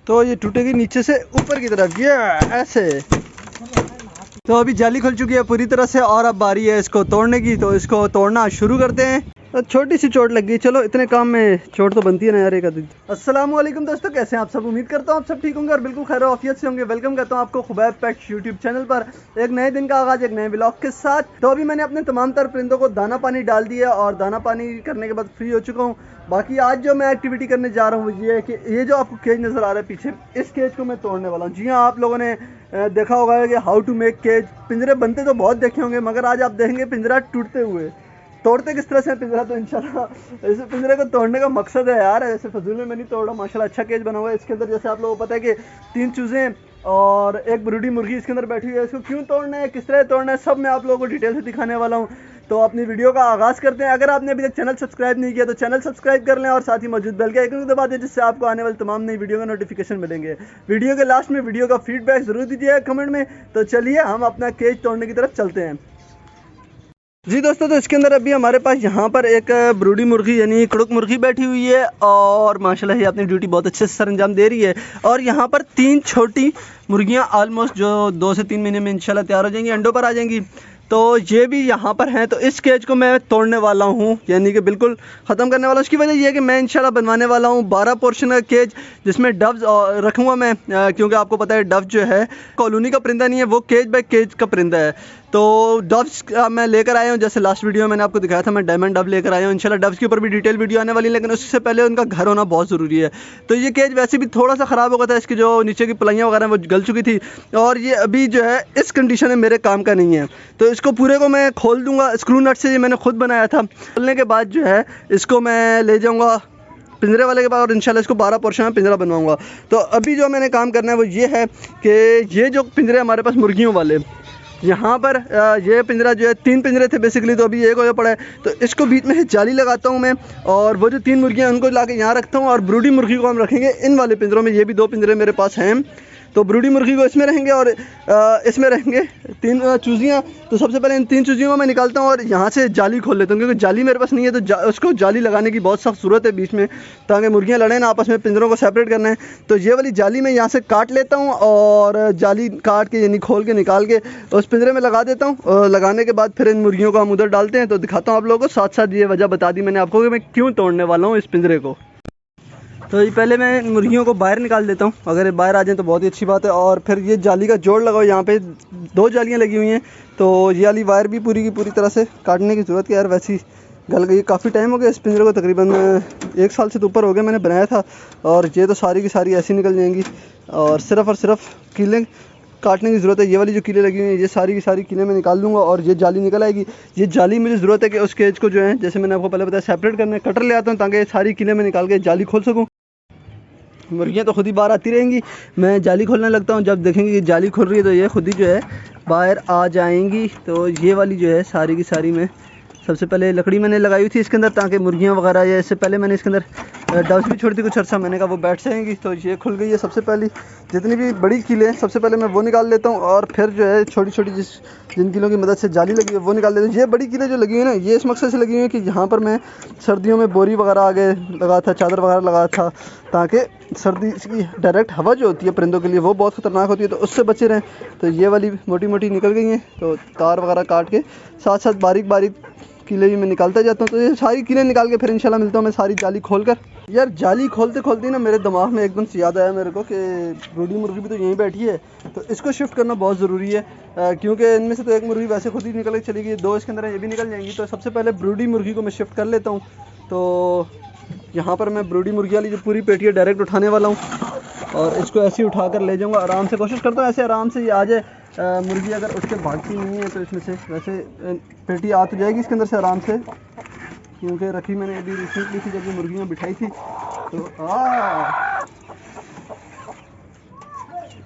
तो ये टूटेगी नीचे से ऊपर की तरफ, ये ऐसे। तो अभी जाली खुल चुकी है पूरी तरह से और अब बारी है इसको तोड़ने की। तो इसको तोड़ना शुरू करते हैं। तो छोटी सी चोट लग गई, चलो इतने काम में चोट तो बनती है ना यार एक आदमी। अस्सलाम वालेकुम दोस्तों, कैसे हैं आप सब? उम्मीद करता हूँ आप सब ठीक होंगे और बिल्कुल खैर आफियत से होंगे। वेलकम करता हूँ आपको खुबैब पेट्स यूट्यूब चैनल पर एक नए दिन का आगाज, एक नए व्लॉग के साथ। तो अभी मैंने अपने तमाम तर परिंदों को दाना पानी डाल दिया और दाना पानी करने के बाद फ्री हो चुका हूँ। बाकी आज जो मैं एक्टिविटी करने जा रहा हूँ वो ये है कि ये जो आपको केज नज़र आ रहा है पीछे, इस केज को मैं तोड़ने वाला हूँ। जी हाँ, आप लोगों ने देखा होगा कि हाउ टू मेक केज। पिंजरे बनते तो बहुत देखे होंगे, मगर आज आप देखेंगे पिंजरा टूटते हुए। तोड़ते किस तरह से पिंजरा, तो इंशाल्लाह इस पिंजरे को तोड़ने का मकसद है यार, ऐसे फजूल में मैं नहीं तोड़ रहा। माशाल्लाह अच्छा केज बना हुआ है। इसके अंदर जैसे आप लोगों को पता है कि 3 चूज़ें और एक ब्रूडी मुर्गी इसके अंदर बैठी हुई है। इसको क्यों तोड़ना है, किस तरह तोड़ना है, सब मैं आप लोगों को डिटेल से दिखाने वाला हूँ। तो अपनी वीडियो का आगाज़ करते हैं। अगर आपने अभी तक चैनल सब्सक्राइब नहीं किया तो चैनल सब्सक्राइब कर लें और साथ ही मौजूद बेल के आइकन को दबा दें, जिससे आपको आने वाली तमाम नई वीडियो का नोटिफिकेशन मिलेंगे। वीडियो के लास्ट में वीडियो का फीडबैक ज़रूर दीजिएगा कमेंट में। तो चलिए हम अपना केज तोड़ने की तरफ चलते हैं। जी दोस्तों, तो इसके अंदर अभी हमारे पास यहाँ पर एक ब्रूडी मुर्गी यानी कड़क मुर्गी बैठी हुई है और माशाल्लाह ये अपनी ड्यूटी बहुत अच्छे से सर अंजाम दे रही है। और यहाँ पर 3 छोटी मुर्गियाँ ऑलमोस्ट जो 2 से 3 महीने में इंशाल्लाह तैयार हो जाएंगी, अंडों पर आ जाएंगी। तो ये भी यहाँ पर हैं। तो इस केज को मैं तोड़ने वाला हूँ, यानी कि बिल्कुल ख़त्म करने वाला हूँ। उसकी वजह ये है कि मैं इंशाल्लाह बनवाने वाला हूँ 12 पोर्शन का केज, जिसमें डव्स रखूँगा मैं, क्योंकि आपको पता है डव जो है कॉलोनी का परिंदा नहीं है, वो केज बाय केज का परिंदा है। तो डव्स मैं लेकर आया हूँ, जैसे लास्ट वीडियो में मैंने आपको दिखाया था, मैं डायमंड डव लेकर आया हूँ। इंशाल्लाह डव्स के ऊपर भी डिटेल वीडियो आने वाली है, लेकिन उससे पहले उनका घर होना बहुत ज़रूरी है। तो ये केज वैसे भी थोड़ा सा ख़राब हो गया था, इसकी जो नीचे की प्लाइयाँ वगैरह वो गल चुकी थी और ये अभी जो है इस कंडीशन में मेरे काम का नहीं है। तो इसको पूरे को मैं खोल दूँगा स्क्रू नट से, ये मैंने खुद बनाया था। खोलने के बाद जो है इसको मैं ले जाऊँगा पिंजरे वाले के बाद और इंशाल्लाह इसको 12 पोर्शन में पिंजरा बनवाऊंगा। तो अभी जो मैंने काम करना है वो ये है कि ये जो पिंजरे हमारे पास मुर्गियों वाले, यहाँ पर ये पिंजरा जो है 3 पिंजरे थे बेसिकली, तो अभी एक हो पड़ा है। तो इसको बीच में जाली लगाता हूँ मैं और वो जो 3 मुर्गियाँ उनको ला के यहाँ रखता हूँ और ब्रूडी मुर्गी को हम रखेंगे इन वाले पिंजरों में। ये भी 2 पिंजरे मेरे पास हैं। तो ब्रूडी मुर्गी को इसमें रहेंगे और इसमें रहेंगे 3 चूज़ियाँ। तो सबसे पहले इन 3 चूज़ियों को मैं निकालता हूँ और यहाँ से जाली खोल लेता हूँ, क्योंकि जाली मेरे पास नहीं है। तो उसको जाली लगाने की बहुत सख्त ज़रूरत है बीच में, ताकि मुर्गियाँ लड़ें ना आपस में, पिंजरों को सेपरेट करना है। तो ये वाली जाली मैं यहाँ से काट लेता हूँ और जाली काट के यानी खोल के निकाल के उस पिंजरे में लगा देता हूँ। लगाने के बाद फिर इन मुर्गियों को हम उधर डालते हैं। तो दिखाता हूँ आप लोगों को, साथ साथ ये वजह बता दी मैंने आपको कि मैं क्यों तोड़ने वाला हूँ इस पिंजरे को। तो ये पहले मैं मुर्गियों को बाहर निकाल देता हूँ, अगर ये बाहर आ जाएँ तो बहुत ही अच्छी बात है। और फिर ये जाली का जोड़ लगाओ, यहाँ पे 2 जालियाँ लगी हुई हैं। तो ये वाली वायर भी पूरी की पूरी तरह से काटने की ज़रूरत है यार, वैसी गल गई। काफ़ी टाइम हो गया इस पिंजरे को, तकरीबन 1 साल से तो ऊपर हो गया मैंने बनाया था। और ये तो सारी की सारी ऐसी निकल जाएंगी और सिर्फ कीलें काटने की ज़रूरत है। ये वाली जो कीलें लगी हुई हैं ये सारी की सारी कीलें मैं निकाल दूँगा और ये जाली निकल आएगी। ये जाली मुझे ज़रूरत है कि उस केज को जो है, जैसे मैंने आपको पहले बताया, सेपरेट करने कटर ले आता हूँ ताकि सारी कीलें मैं निकाल के जाली खोल सकूँ। मुर्गियाँ तो खुद ही बाहर आती रहेंगी, मैं जाली खोलने लगता हूँ। जब देखेंगे कि जाली खुल रही है तो ये खुद ही जो है बाहर आ जाएंगी। तो ये वाली जो है सारी की सारी मैं सबसे पहले लकड़ी मैंने लगाई हुई थी इसके अंदर, ताकि मुर्गियाँ वगैरह, या इससे पहले मैंने इसके अंदर डव्स भी छोड़ी थी कुछ अर्सा, मैंने कहा वो बैठ जाएंगी। तो ये खुल गई है। सबसे पहली जितनी भी बड़ी कीलें हैं सबसे पहले मैं वो निकाल लेता हूँ और फिर जो है छोटी छोटी जिन कीलों की मदद से जाली लगी है वो निकाल लेता हूँ। ये बड़ी कीलें जो लगी हुई है ना, ये इस मकसद से लगी हुई है कि यहाँ पर मैं सर्दियों में बोरी वगैरह आगे लगा था, चादर वगैरह लगा था, ताकि सर्दी की डायरेक्ट हवा जो होती है परिंदों के लिए वो बहुत ख़तरनाक होती है, तो उससे बचे रहें। तो ये वाली मोटी मोटी निकल गई हैं। तो तार वगैरह काट के साथ साथ बारीक बारीक कीलें भी मैं निकालता जाता हूँ। तो ये सारी कीलें निकाल के फिर इंशाल्लाह मिलता हूँ मैं सारी जाली खोल कर। यार जाली खोलते खोलते ना मेरे दिमाग में एकदम से याद आया मेरे को कि ब्रूडी मुर्गी भी तो यहीं बैठी है, तो इसको शिफ्ट करना बहुत ज़रूरी है। क्योंकि इनमें से तो एक मुर्गी वैसे खुद ही निकल के चली गई, 2 इसके अंदर ये भी निकल जाएंगी। तो सबसे पहले ब्रूडी मुर्गी को मैं शिफ्ट कर लेता हूँ। तो यहाँ पर मैं ब्रूडी मुर्गी वाली जो पूरी पेटी है डायरेक्ट उठाने वाला हूँ और इसको ऐसे ही उठा कर ले जाऊँगा। आराम से कोशिश करता हूँ ऐसे आराम से ये आ जाए। मुर्गी अगर उठ के भागती नहीं है तो इसमें से वैसे पेटी आ तो जाएगी इसके अंदर से आराम से, क्योंकि रखी मैंने अभी रिसेंटली थी जब ये मुर्गियाँ बिठाई थी। तो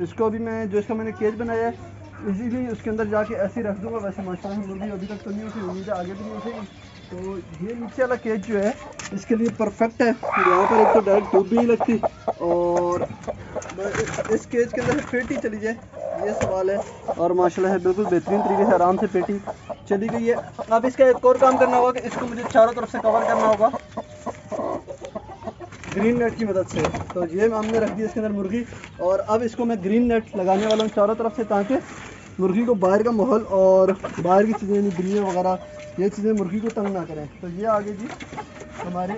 इसको अभी मैं जो इसका मैंने केज बनाया है इजीली उसके अंदर जाके ऐसे ही रख दूँगा। वैसे माशाल्लाह मुर्गी अभी तक तो नहीं उठी, उम्मीद है आगे भी नहीं उठेगी। तो ये नीचे वाला केज जो है इसके लिए परफेक्ट है। यहाँ पर एक तो डायरेक्ट धूप भी नहीं लगती और इस केज के अंदर पेटी चली जाए ये सवाल है। और माशाल्लाह है बिल्कुल बेहतरीन तरीके से आराम से पेटी चली गई है। अब इसका एक और काम करना होगा कि इसको मुझे चारों तरफ से कवर करना होगा। ग्रीन नेट की मदद से। तो ये हमने रख दी इसके अंदर मुर्गी, और अब इसको मैं ग्रीन नेट लगाने वाला हूँ चारों तरफ से, ताकि मुर्गी को बाहर का माहौल और बाहर की चीज़ें यानी बिल्लियाँ वगैरह ये चीज़ें मुर्गी को तंग ना करें। तो ये आगे जी हमारे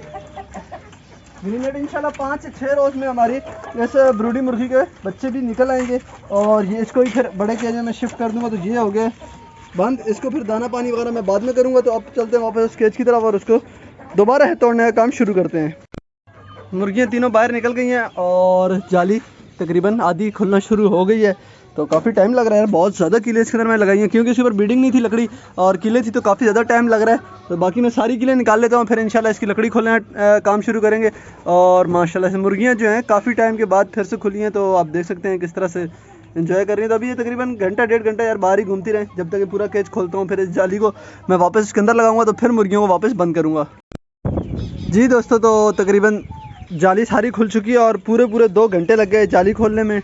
ग्रीन नेट इंशाल्लाह 5 से 6 रोज़ में हमारी जैसे ब्रूडी मुर्गी के बच्चे भी निकल आएंगे, और ये इसको ही फिर बड़े केज में शिफ्ट कर दूँगा। तो ये हो गए बंद, इसको फिर दाना पानी वगैरह मैं बाद में करूँगा। तो अब चलते हैं वापस उस केज की तरफ और उसको दोबारा है तोड़ने का काम शुरू करते हैं। मुर्गियाँ तीनों बाहर निकल गई हैं और जाली तकरीबन आधी खुलना शुरू हो गई है। तो काफ़ी टाइम लग रहा है, बहुत ज़्यादा कीले इसके अंदर मैं लगाई हैं, क्योंकि इसके ऊपर बीडिंग नहीं थी लकड़ी और कीले थी, तो काफ़ी ज़्यादा टाइम लग रहा है। तो बाकी मैं सारी कीले निकाल लेता हूँ, फिर इंशाल्लाह इसकी लकड़ी खोलने काम शुरू करेंगे। और माशाल्लाह से मुर्गियाँ जो हैं काफ़ी टाइम के बाद फिर से खुली हैं, तो आप देख सकते हैं किस तरह से एंजॉय कर रही हैं। तो अभी ये तकरीबन घंटा 1.5 घंटा यार बाहर ही घूमती रहे, जब तक ये पूरा केज खोलता हूँ। फिर इस जाली को मैं वापस इसके अंदर लगाऊंगा, तो फिर मुर्गियों को वापस बंद करूँगा। जी दोस्तों, तो तकरीबन जाली सारी खुल चुकी है और पूरे 2 घंटे लग गए जाली खोलने में।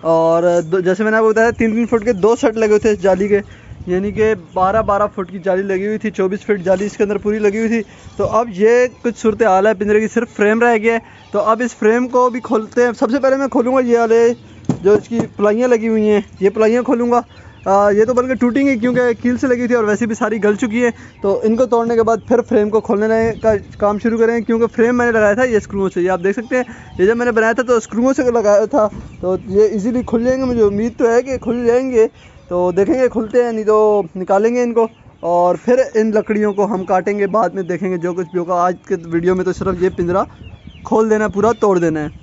और जैसे मैंने आपको बताया 3-3 फुट के 2 सेट लगे हुए थे इस जाली के, यानी कि 12-12 फुट की जाली लगी हुई थी, 24 फीट जाली इसके अंदर पूरी लगी हुई थी। तो अब ये कुछ सूरत हाल है, पिंजरे की सिर्फ फ्रेम रह गया है। तो अब इस फ्रेम को भी खोलते हैं। सबसे पहले मैं खोलूँगा ये वाले जो इसकी प्लाइयाँ लगी हुई हैं, ये प्लाइयाँ खोलूँगा। ये तो बल्कि टूटेंगी क्योंकि कील से लगी थी और वैसे भी सारी गल चुकी है। तो इनको तोड़ने के बाद फिर फ्रेम को खोलने का काम शुरू करेंगे, क्योंकि फ्रेम मैंने लगाया था ये स्क्रूओं से। ये आप देख सकते हैं, ये जब मैंने बनाया था तो स्क्रूओं से लगाया था, तो ये इजीली खुल जाएंगे। मुझे उम्मीद तो है कि खुल जाएंगे, तो देखेंगे खुलते हैं, नहीं तो निकालेंगे इनको और फिर इन लकड़ियों को हम काटेंगे, बाद में देखेंगे जो कुछ भी होगा। आज के वीडियो में तो सिर्फ ये पिंजरा खोल देना है, पूरा तोड़ देना है।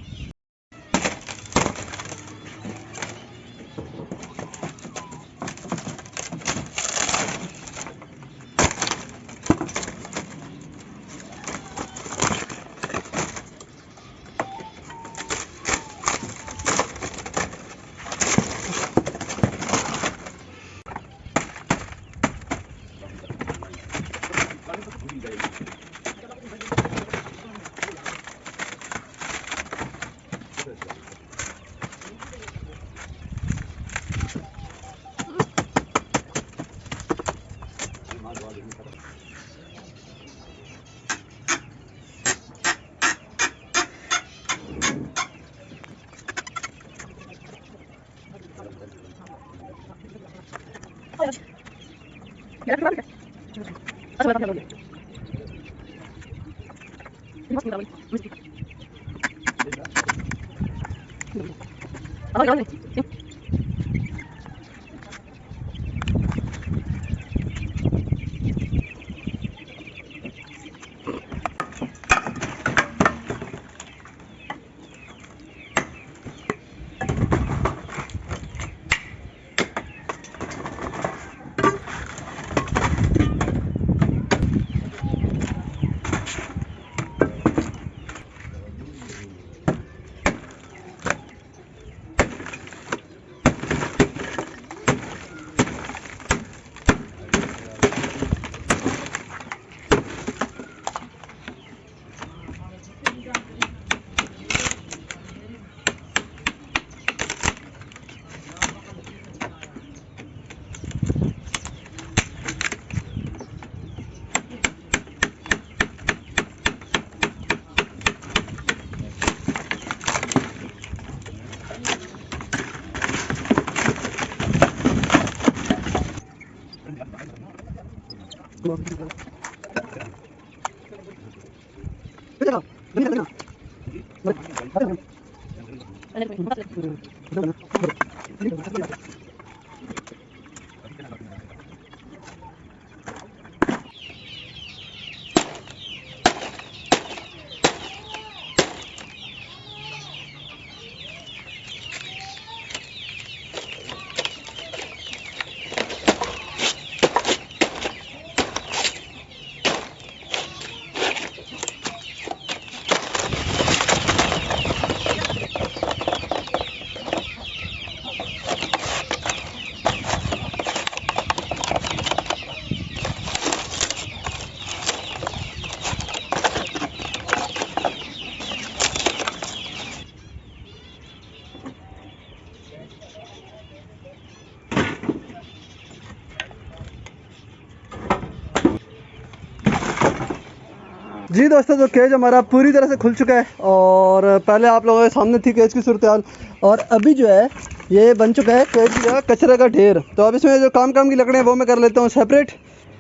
जी दोस्तों, तो केज हमारा पूरी तरह से खुल चुका है और पहले आप लोगों के सामने थी केज की सूरत हाल, और अभी जो है ये बन चुका है केज का कचरे का ढेर। तो अब इसमें जो काम की लकड़ियाँ वो मैं कर लेता हूँ सेपरेट।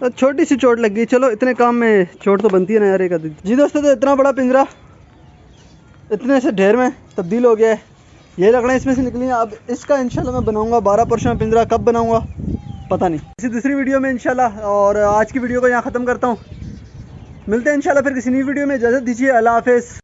तो छोटी सी चोट लग गई, चलो इतने काम में चोट तो बनती है ना यार एक आधी। जी दोस्तों, तो इतना बड़ा पिंजरा इतने से ढेर में तब्दील हो गया है। ये लकड़ियाँ इसमें से निकली हैं। अब इसका इंशाल्लाह मैं बनाऊँगा 12 पोर्शन पिंजरा। कब बनाऊँगा पता नहीं, इसी दूसरी वीडियो में इंशाल्लाह। और आज की वीडियो को यहाँ ख़त्म करता हूँ। मिलते हैं इंशाल्लाह फिर किसी नई वीडियो में। इजाज़त दीजिए, अल्लाह हाफ़िज़।